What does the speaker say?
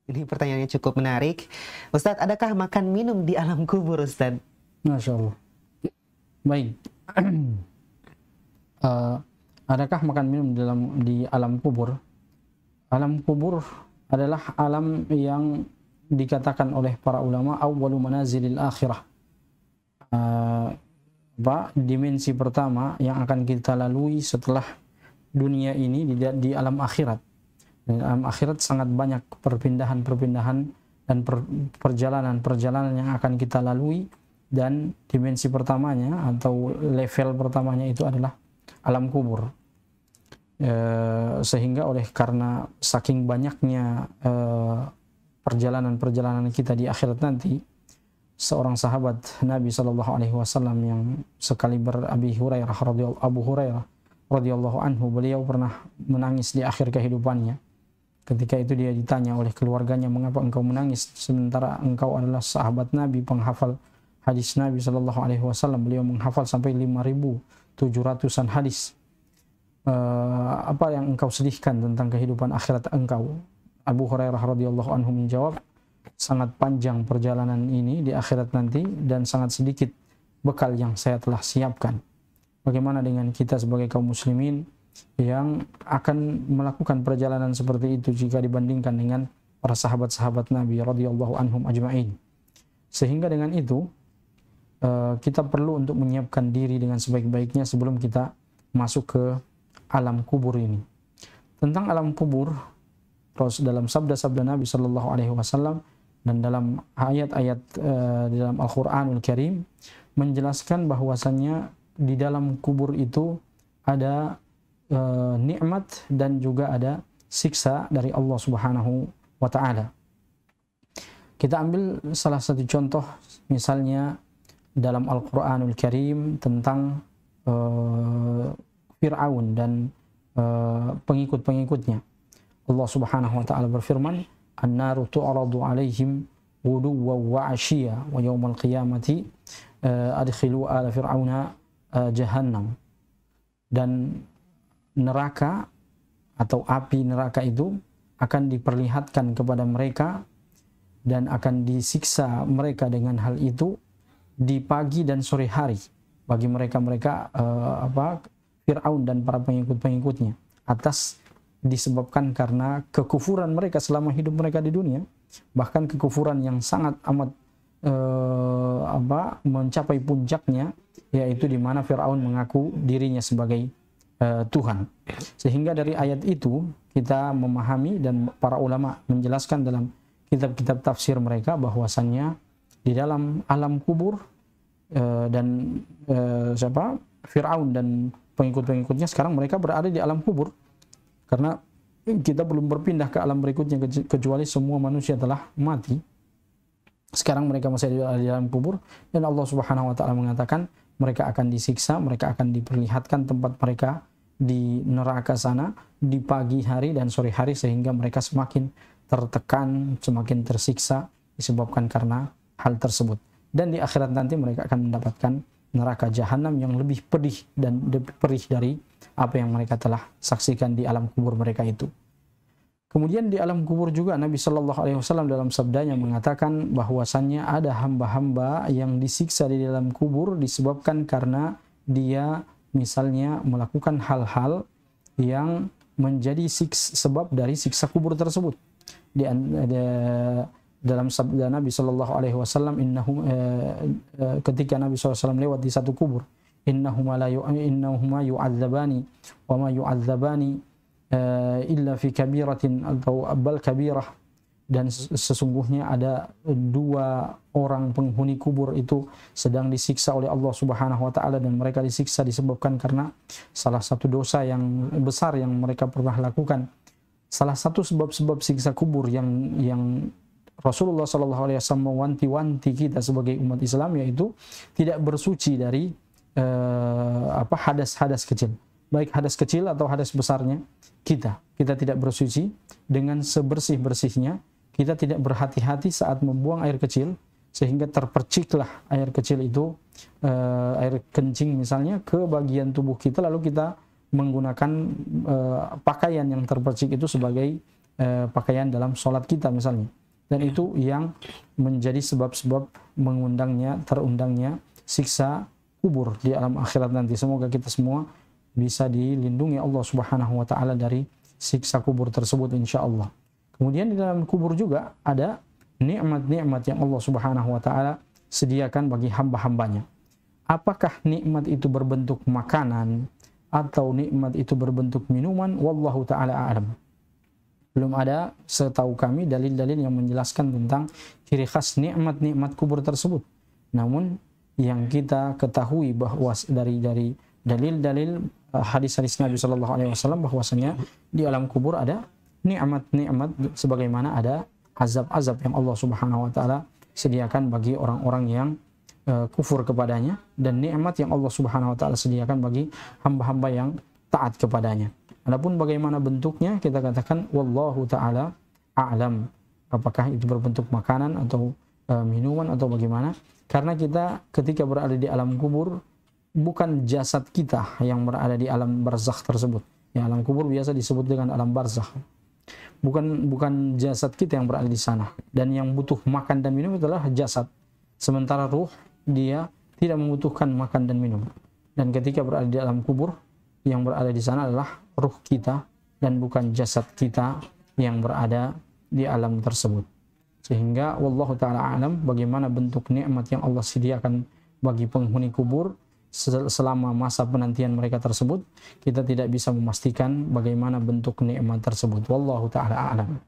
Ini pertanyaannya cukup menarik. Ustadz, adakah makan minum di alam kubur, Ustadz? Masya Allah. Baik. Adakah makan minum di alam kubur? Alam kubur adalah alam yang dikatakan oleh para ulama awwalu manazilil akhirah. Dimensi pertama yang akan kita lalui setelah dunia ini di alam akhirat. Di alam akhirat sangat banyak perpindahan-perpindahan dan perjalanan-perjalanan yang akan kita lalui, dan dimensi pertamanya atau level pertamanya itu adalah alam kubur. Sehingga karena saking banyaknya perjalanan-perjalanan kita di akhirat nanti, seorang sahabat Nabi SAW yang sekaliber Abu Hurairah radhiyallahu anhu, beliau pernah menangis di akhir kehidupannya. Ketika itu dia ditanya oleh keluarganya, mengapa engkau menangis sementara engkau adalah sahabat Nabi, penghafal hadis Nabi SAW. Beliau menghafal sampai 5.700-an hadis. Apa yang engkau sedihkan tentang kehidupan akhirat engkau? Abu Hurairah radhiyallahu anhu menjawab, sangat panjang perjalanan ini di akhirat nanti dan sangat sedikit bekal yang saya telah siapkan. Bagaimana dengan kita sebagai kaum muslimin yang akan melakukan perjalanan seperti itu jika dibandingkan dengan para sahabat-sahabat Nabi radhiyallahu anhum ajma'in? Sehingga dengan itu kita perlu untuk menyiapkan diri dengan sebaik-baiknya sebelum kita masuk ke alam kubur ini. Tentang alam kubur, dalam sabda-sabda Nabi Sallallahu Alaihi Wasallam dan dalam ayat-ayat di dalam Al-Quranul Karim menjelaskan bahwasannya di dalam kubur itu ada nikmat dan juga ada siksa dari Allah Subhanahu wa Ta'ala. Kita ambil salah satu contoh, misalnya dalam Al-Quranul Karim tentang Fir'aun dan pengikut-pengikutnya. Allah Subhanahu wa Ta'ala berfirman, "An-naru tu'radu 'alaihim ghuduwwan wa 'ashiyya wa yawmal qiyamati adkhilu ala fir'auna jahannam." Dan neraka atau api neraka itu akan diperlihatkan kepada mereka dan akan disiksa mereka dengan hal itu di pagi dan sore hari bagi mereka Fir'aun dan para pengikut-pengikutnya, atas disebabkan karena kekufuran mereka selama hidup mereka di dunia, bahkan kekufuran yang sangat amat mencapai puncaknya, yaitu di mana Fir'aun mengaku dirinya sebagai Tuhan. Sehingga dari ayat itu kita memahami dan para ulama menjelaskan dalam kitab-kitab tafsir mereka bahwasannya di dalam alam kubur Fir'aun dan pengikut-pengikutnya sekarang mereka berada di alam kubur, karena kita belum berpindah ke alam berikutnya kecuali semua manusia telah mati. Sekarang mereka masih ada di alam kubur, dan Allah Subhanahu wa Ta'ala mengatakan mereka akan disiksa, mereka akan diperlihatkan tempat mereka di neraka sana di pagi hari dan sore hari, sehingga mereka semakin tertekan, semakin tersiksa disebabkan karena hal tersebut. Dan di akhirat nanti mereka akan mendapatkan neraka jahanam yang lebih pedih dan lebih perih dari apa yang mereka telah saksikan di alam kubur mereka itu. Kemudian di alam kubur juga Nabi Shallallahu Alaihi Wasallam dalam sabdanya mengatakan bahwasannya ada hamba-hamba yang disiksa di dalam kubur disebabkan karena dia misalnya melakukan hal-hal yang menjadi sebab dari siksa kubur tersebut. Dalam sabda Nabi Shallallahu Alaihi Wasallam, ketika Nabi SAW lewat di satu kubur, innahuma yu'adzabani wa ma yu'adzabani illa fi kabiratin atau bal kabirah, dan sesungguhnya ada dua orang penghuni kubur itu sedang disiksa oleh Allah Subhanahu wa Ta'ala, dan mereka disiksa disebabkan karena salah satu dosa yang besar yang mereka pernah lakukan. Salah satu sebab-sebab siksa kubur yang Rasulullah SAW mewanti-wanti kita sebagai umat Islam, yaitu tidak bersuci dari hadas-hadas kecil, baik hadas kecil atau hadas besarnya. Kita tidak bersuci dengan sebersih-bersihnya. Kita tidak berhati-hati saat membuang air kecil, sehingga terperciklah air kecil itu, air kencing misalnya, ke bagian tubuh kita, lalu kita menggunakan pakaian yang terpercik itu sebagai pakaian dalam sholat kita misalnya. Dan itu yang menjadi sebab-sebab terundangnya siksa kubur di alam akhirat nanti. Semoga kita semua bisa dilindungi Allah Subhanahu wa taala dari siksa kubur tersebut insyaallah. Kemudian di dalam kubur juga ada nikmat-nikmat yang Allah Subhanahu wa taala sediakan bagi hamba-hambanya. Apakah nikmat itu berbentuk makanan atau nikmat itu berbentuk minuman? Wallahu taala a'lam. Belum ada setahu kami dalil-dalil yang menjelaskan tentang ciri khas nikmat-nikmat kubur tersebut. Namun yang kita ketahui bahwa dari dalil-dalil hadis-hadis Nabi Shallallahu Alaihi Wasallam bahwasanya di alam kubur ada nikmat-nikmat sebagaimana ada azab-azab yang Allah Subhanahu Wa Taala sediakan bagi orang-orang yang kufur kepadanya, dan nikmat yang Allah Subhanahu Wa Taala sediakan bagi hamba-hamba yang taat kepadanya. Adapun bagaimana bentuknya, kita katakan wallahu taala a'lam. Apakah itu berbentuk makanan atau minuman atau bagaimana? Karena kita ketika berada di alam kubur, bukan jasad kita yang berada di alam barzakh tersebut. Ya, alam kubur biasa disebut dengan alam barzakh. Bukan jasad kita yang berada di sana. Dan yang butuh makan dan minum adalah jasad. Sementara ruh dia tidak membutuhkan makan dan minum. Dan ketika berada di alam kubur, yang berada di sana adalah ruh kita dan bukan jasad kita yang berada di alam tersebut. Sehingga wallahu taala alam bagaimana bentuk nikmat yang Allah sediakan bagi penghuni kubur selama masa penantian mereka tersebut, kita tidak bisa memastikan bagaimana bentuk nikmat tersebut. Wallahu taala alam.